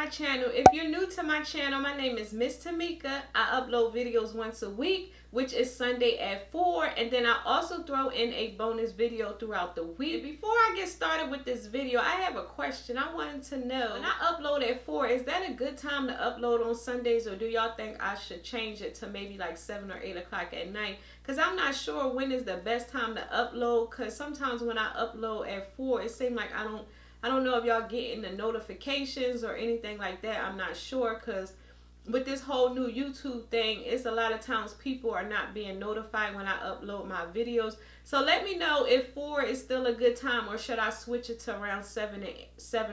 my channel. If you're new to my channel, my name is Miss Tamika. I upload videos once a week, which is Sunday at 4, and then I also throw in a bonus video throughout the week. Before I get started with this video, I have a question. I wanted to know, when I upload at 4, is that a good time to upload on Sundays, or do y'all think I should change it to maybe like 7 or 8 o'clock at night? Because I'm not sure when is the best time to upload, because sometimes when I upload at 4, it seems like I don't know if y'all getting the notifications or anything like that. I'm not sure, because with this whole new YouTube thing, it's a lot of times people are not being notified when I upload my videos. So let me know if 4 is still a good time, or should I switch it to around 7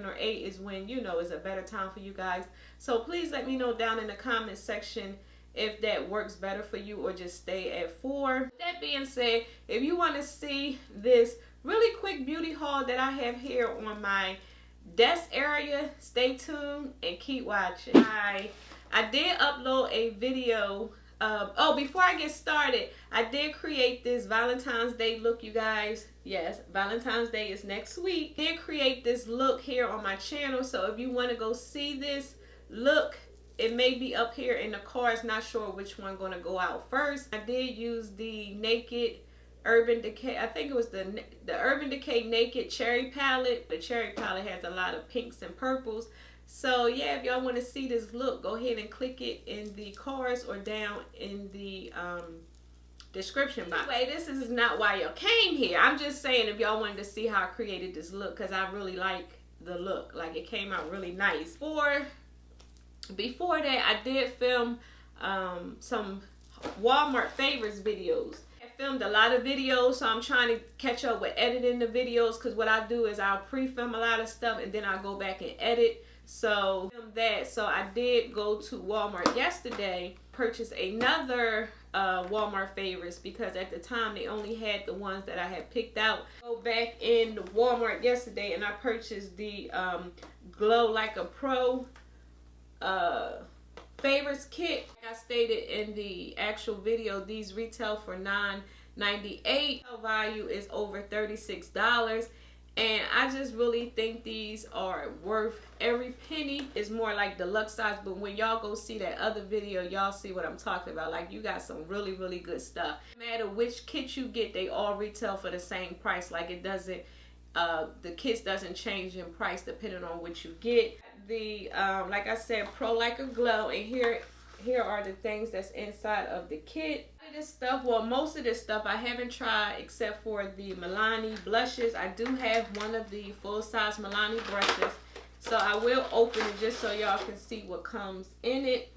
or 8 is when, you know, is a better time for you guys. So please let me know down in the comment section if that works better for you, or just stay at 4. That being said, if you want to see this really quick beauty haul that I have here on my desk area, stay tuned and keep watching. I did upload a video. Before I get started, I did create this Valentine's Day look, you guys. Yes, Valentine's Day is next week. I did create this look here on my channel, so if you want to go see this look, it may be up here in the cards. Not sure which one going to go out first. I did use the Naked Urban Decay, I think it was the Urban Decay Naked Cherry Palette. The Cherry Palette has a lot of pinks and purples. So yeah, if y'all want to see this look, go ahead and click it in the cards or down in the description box. Anyway, this is not why y'all came here. I'm just saying if y'all wanted to see how I created this look, because I really like the look. Like, it came out really nice. Before that, I did film some Walmart favorites videos. I filmed a lot of videos, so I'm trying to catch up with editing the videos, because what I do is I'll pre-film a lot of stuff and then I'll go back and edit. So I did go to Walmart yesterday, purchase another Walmart favorites, because at the time they only had the ones that I had picked out. Go back in Walmart yesterday and I purchased the Glow Like a Pro favorites kit. Like I stated in the actual video, these retail for $9.98. Value is over $36, and I just really think these are worth every penny. It's more like deluxe size, but when y'all go see that other video, y'all see what I'm talking about. Like, you got some really good stuff. No matter which kit you get, they all retail for the same price. Like, it doesn't the kits doesn't change in price depending on what you get. The like I said, Pro Like a Glow, and here are the things that's inside of the kit. This stuff, well, most of this stuff I haven't tried except for the Milani blushes. I do have one of the full-size Milani brushes, so I will open it just so y'all can see what comes in it.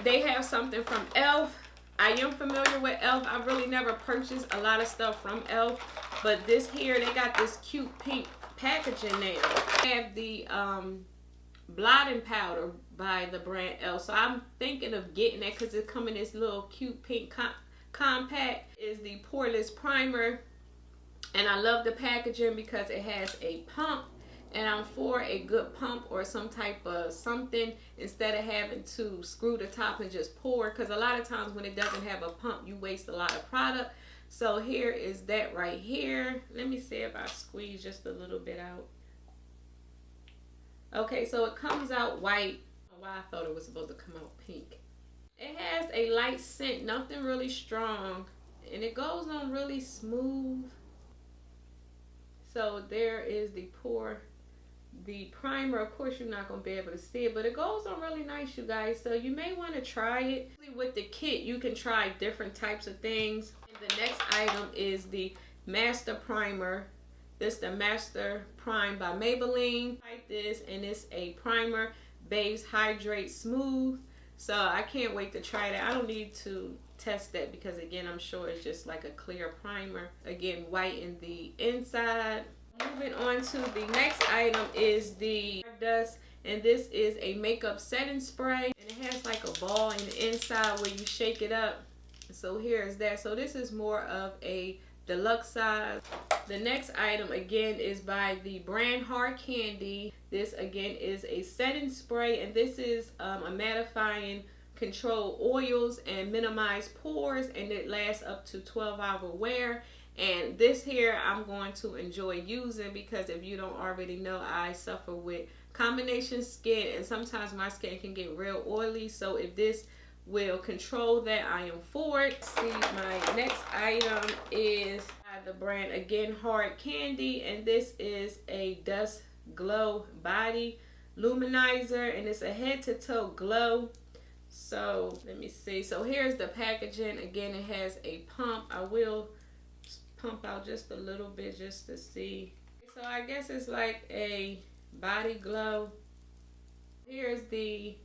They have something from e.l.f. I am familiar with e.l.f. I really never purchased a lot of stuff from e.l.f., but this here, they got this cute pink packaging now. They have the blotting powder by the brand e.l.f. So I'm thinking of getting that, because it comes in this little cute pink compact. Is the poreless primer, and I love the packaging because it has a pump, and I'm for a good pump or some type of something, instead of having to screw the top and just pour, because a lot of times when it doesn't have a pump, you waste a lot of product. So here is that right here. Let me see if I squeeze just a little bit out. Okay, so it comes out white. Why I thought it was supposed to come out pink. It has a light scent, nothing really strong, and it goes on really smooth. So there is the primer. Of course, you're not going to be able to see it, but it goes on really nice, you guys. So you may want to try it. With the kit, you can try different types of things. And the next item is the Master Primer. This is the Master Prime by Maybelline. Like this, and it's a primer, bathes, hydrates, smooth. So I can't wait to try that. I don't need to test that, because again, I'm sure it's just like a clear primer. Again, white in the inside. Moving on to the next item is the Dust, and this is a makeup setting spray, and it has like a ball in the inside where you shake it up. So here is that. So this is more of a deluxe size. The next item again is by the brand Hard Candy. This again is a setting spray, and this is a mattifying, control oils and minimize pores, and it lasts up to 12-hour wear. And this here I'm going to enjoy using, because if you don't already know, I suffer with combination skin, and sometimes my skin can get real oily. So if this will control that, I am for it. See, my next item is the brand again, Hard Candy, and this is a Dust Glow Body Luminizer, and it's a head to toe glow. So let me see. So here's the packaging. Again, it has a pump. I will pump out just a little bit just to see. So I guess it's like a body glow. Here's the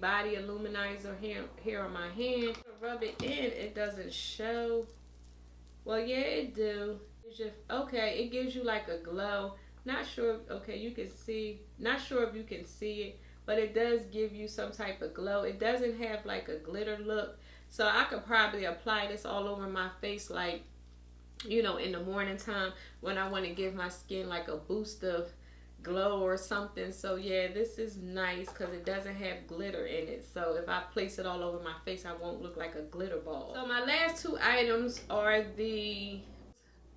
body illuminizer here on my hand. Rub it in, it doesn't show. Well, yeah, it do. It's just, okay, it gives you like a glow. Not sure, okay, you can see, not sure if you can see it, but it does give you some type of glow. It doesn't have like a glitter look. So I could probably apply this all over my face, like, you know, in the morning time when I want to give my skin like a boost of glow or something. So yeah, this is nice because it doesn't have glitter in it. So if I place it all over my face, I won't look like a glitter ball. So my last two items are the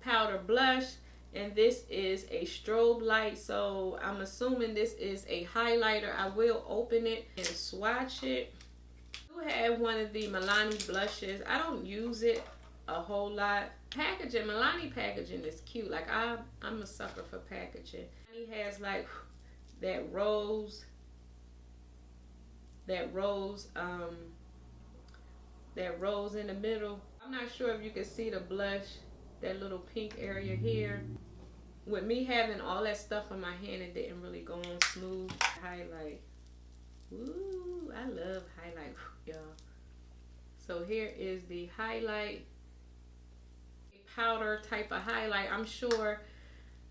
powder blush, and this is a strobe light. So I'm assuming this is a highlighter. I will open it and swatch it. I do have one of the Milani blushes. I don't use it a whole lot. Packaging, Milani packaging is cute. Like I'm a sucker for packaging. He has like that rose in the middle. I'm not sure if you can see the blush, that little pink area here. With me having all that stuff on my hand, it didn't really go on smooth. Highlight. Ooh, I love highlight, y'all. So here is the highlight. Powder type of highlight. I'm sure,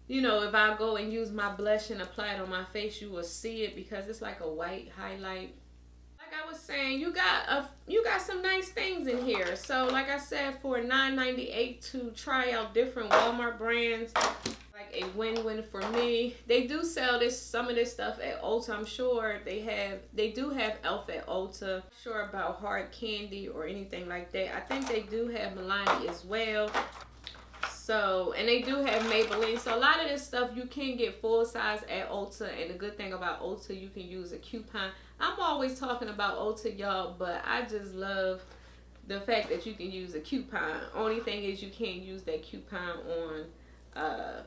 you know, if I go and use my blush and apply it on my face, you will see it because it's like a white highlight. Like I was saying, you got some nice things in here. So like I said, for $9.98 to try out different Walmart brands, like a win-win for me. They do sell some of this stuff at Ulta. I'm sure they do have Elf at Ulta. Not sure about Hard Candy or anything like that. I think they do have Milani as well. So, and they do have Maybelline. So a lot of this stuff you can get full size at Ulta. And the good thing about Ulta, you can use a coupon. I'm always talking about Ulta, y'all, but I just love the fact that you can use a coupon. Only thing is you can't use that coupon on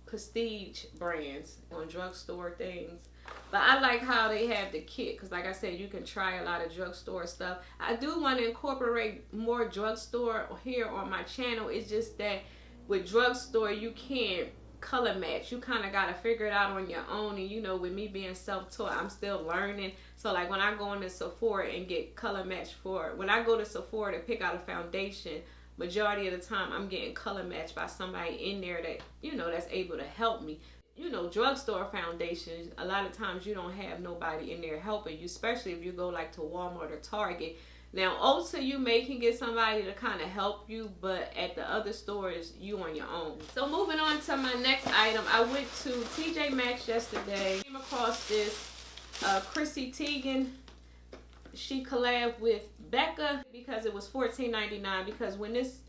prestige brands, on drugstore things. But I like how they have the kit because, like I said, you can try a lot of drugstore stuff. I do want to incorporate more drugstore here on my channel. It's just that with drugstore, you can't color match. You kind of got to figure it out on your own. And, you know, with me being self-taught, I'm still learning. So, like, when I go into Sephora and get color match when I go to Sephora to pick out a foundation, majority of the time, I'm getting color matched by somebody in there that, you know, that's able to help me. You know, drugstore foundations, a lot of times you don't have nobody in there helping you, especially if you go like to Walmart or Target. Now, Ulta, you can get somebody to kind of help you, but at the other stores, you on your own. So moving on to my next item, I went to Tjmaxx yesterday. Came across this Chrissy Teigen. She collabed with Becca because it was $14.99. Because when this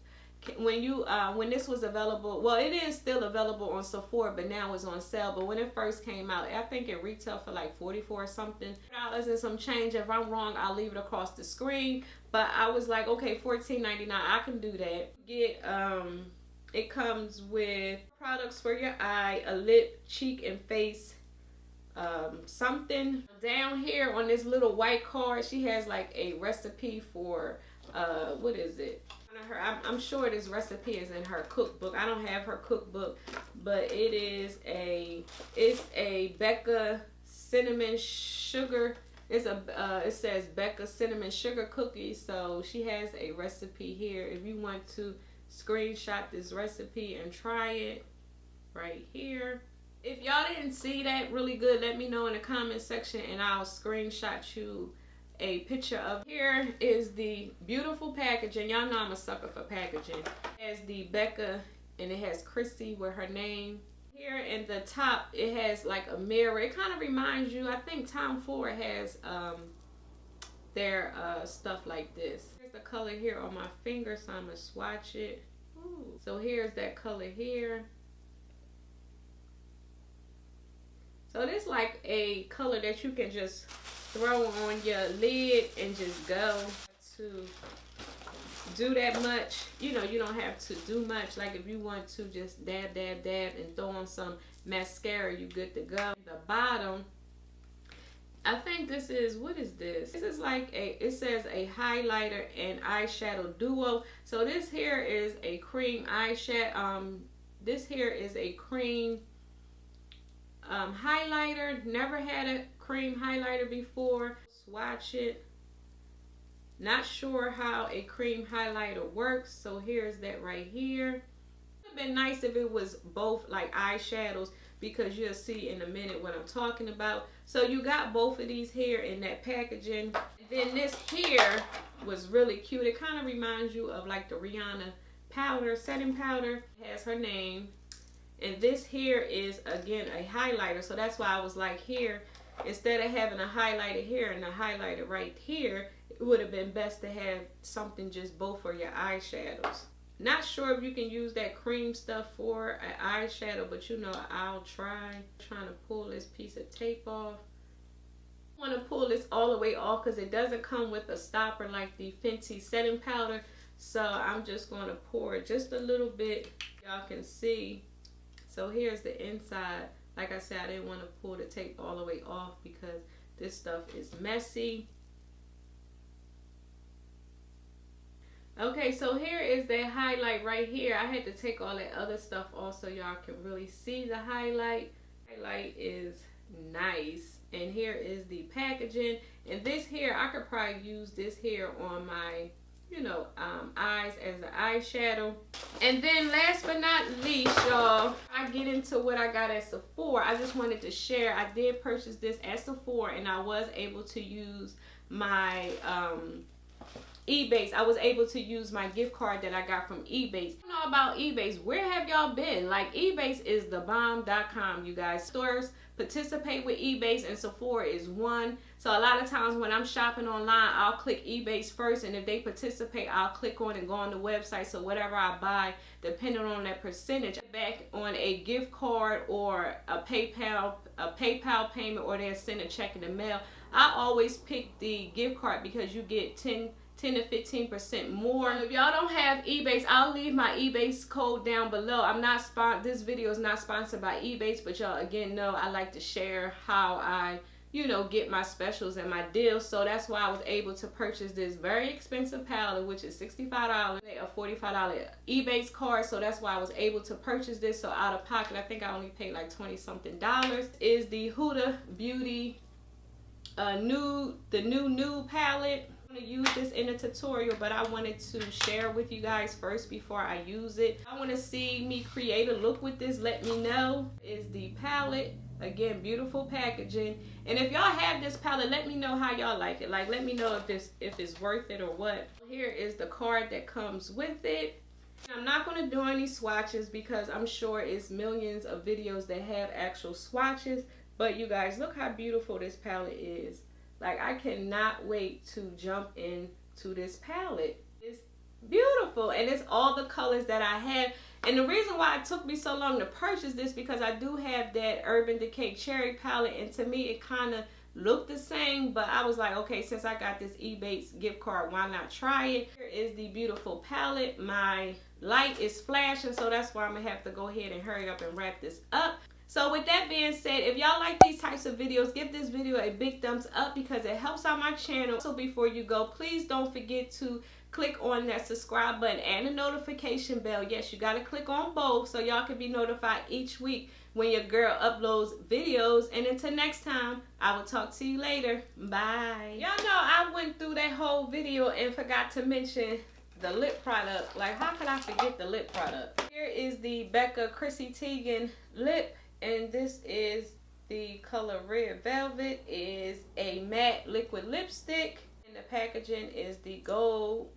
was available, well, it is still available on Sephora, but now it's on sale. But when it first came out, I think it retailed for like $44 or something dollars and some change. If I'm wrong, I'll leave it across the screen. But I was like, okay, $14.99, I can do that. It comes with products for your eye, a lip, cheek, and face. Something down here on this little white card, she has like a recipe for what is it? I'm sure this recipe is in her cookbook. I don't have her cookbook, but it's a Becca cinnamon sugar. It says Becca cinnamon sugar cookies. So she has a recipe here. If you want to screenshot this recipe and try it, right here. If y'all didn't see that really good, let me know in the comment section and I'll screenshot you a picture of. Here is the beautiful packaging. Y'all know I'm a sucker for packaging. It has the Becca and it has Chrissy with her name. Here in the top, it has like a mirror. It kind of reminds you, I think Tom Ford has their stuff like this. Here's the color here on my finger, so I'm gonna swatch it. Ooh. So here's that color here. So this like a color that you can just throw on your lid and just go to do that much. You know, you don't have to do much. Like if you want to just dab, dab, dab and throw on some mascara, you good to go. The bottom, I think this is, what is this? This is like it says a highlighter and eyeshadow duo. So this here is a cream eyeshadow. This here is a cream highlighter. Never had a cream highlighter before. Swatch it. Not sure how a cream highlighter works. So here's that right here. It would have been nice if it was both like eyeshadows, because you'll see in a minute what I'm talking about. So you got both of these here in that packaging. And then this here was really cute. It kind of reminds you of like the Rihanna powder, setting powder. It has her name. And this here is, again, a highlighter. So that's why I was like, here, instead of having a highlighter here and a highlighter right here, it would have been best to have something just both for your eyeshadows. Not sure if you can use that cream stuff for an eyeshadow, but you know, I'll try. I'm trying to pull this piece of tape off. I want to pull this all the way off because it doesn't come with a stopper like the Fenty setting powder. So I'm just going to pour just a little bit. Y'all can see. So here's the inside. Like I said, I didn't want to pull the tape all the way off because this stuff is messy. Okay, so here is the highlight right here. I had to take all that other stuff off so y'all can really see the highlight. Highlight is nice. And here is the packaging. And this here, I could probably use this here on my, you know, eyes as an eyeshadow. And then last but not least, y'all, I get into what I got at Sephora. I just wanted to share. I did purchase this at Sephora and I was able to use my EBATES. I was able to use my gift card that I got from EBATES. You know about EBATES. Where have y'all been? Like, EBATES is the bomb.com, you guys. Stores participate with EBATES and Sephora is one. So a lot of times when I'm shopping online, I'll click EBATES first, and if they participate, I'll click on and go on the website. So whatever I buy, depending on that percentage, back on a gift card or a PayPal payment, or they'll send a check in the mail. I always pick the gift card because you get 10 to 15% more. If y'all don't have EBATES, I'll leave my EBATES code down below. I'm not this video is not sponsored by EBATES, but y'all again know I like to share how I, you know, get my specials and my deals. So that's why I was able to purchase this very expensive palette, which is $65, a $45 EBATES card. So that's why I was able to purchase this. So out of pocket, I think I only paid like $20-something. Is the Huda Beauty the new nude palette. I'm going to use this in a tutorial, but I wanted to share with you guys first before I use it. I want to see me create a look with this. Let me know. Is the palette. Again, beautiful packaging. And if y'all have this palette, let me know how y'all like it. Like, let me know if it's worth it or what. Here is the card that comes with it. I'm not going to do any swatches because I'm sure it's millions of videos that have actual swatches. But you guys, look how beautiful this palette is. Like, I cannot wait to jump into this palette. It's beautiful, and it's all the colors that I have. And the reason why it took me so long to purchase this, because I do have that Urban Decay Cherry palette, and to me it kind of looked the same, but I was like, okay, since I got this EBATES gift card, why not try it? Here is the beautiful palette. My light is flashing, so that's why I'm gonna have to go ahead and hurry up and wrap this up. So with that being said, if y'all like these types of videos, give this video a big thumbs up because it helps out my channel. So before you go, please don't forget to click on that subscribe button and the notification bell. Yes, you got to click on both so y'all can be notified each week when your girl uploads videos. And until next time, I will talk to you later. Bye. Y'all know I went through that whole video and forgot to mention the lip product. Like, how could I forget the lip product? Here is the Becca Chrissy Teigen lip. And this is the color Red Velvet. Is a matte liquid lipstick. And the packaging is the gold.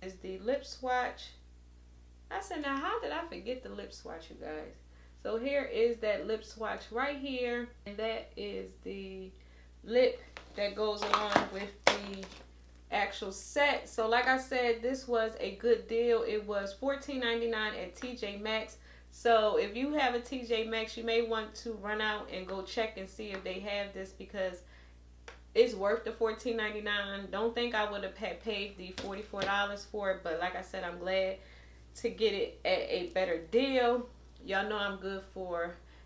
Is the lip swatch. I said, now how did I forget the lip swatch, you guys? So here is that lip swatch right here. And that is the lip that goes along with the actual set. So like I said, this was a good deal. It was $14.99 at TJ Maxx. So if you have a TJ Maxx, you may want to run out and go check and see if they have this, because it's worth the $14.99. Don't think I would have paid the $44 for it, but like I said, I'm glad to get it at a better deal. Y'all know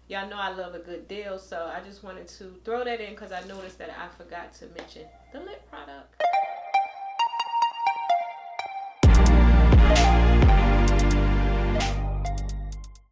y'all know I love a good deal, so I just wanted to throw that in because I noticed that I forgot to mention the lip product.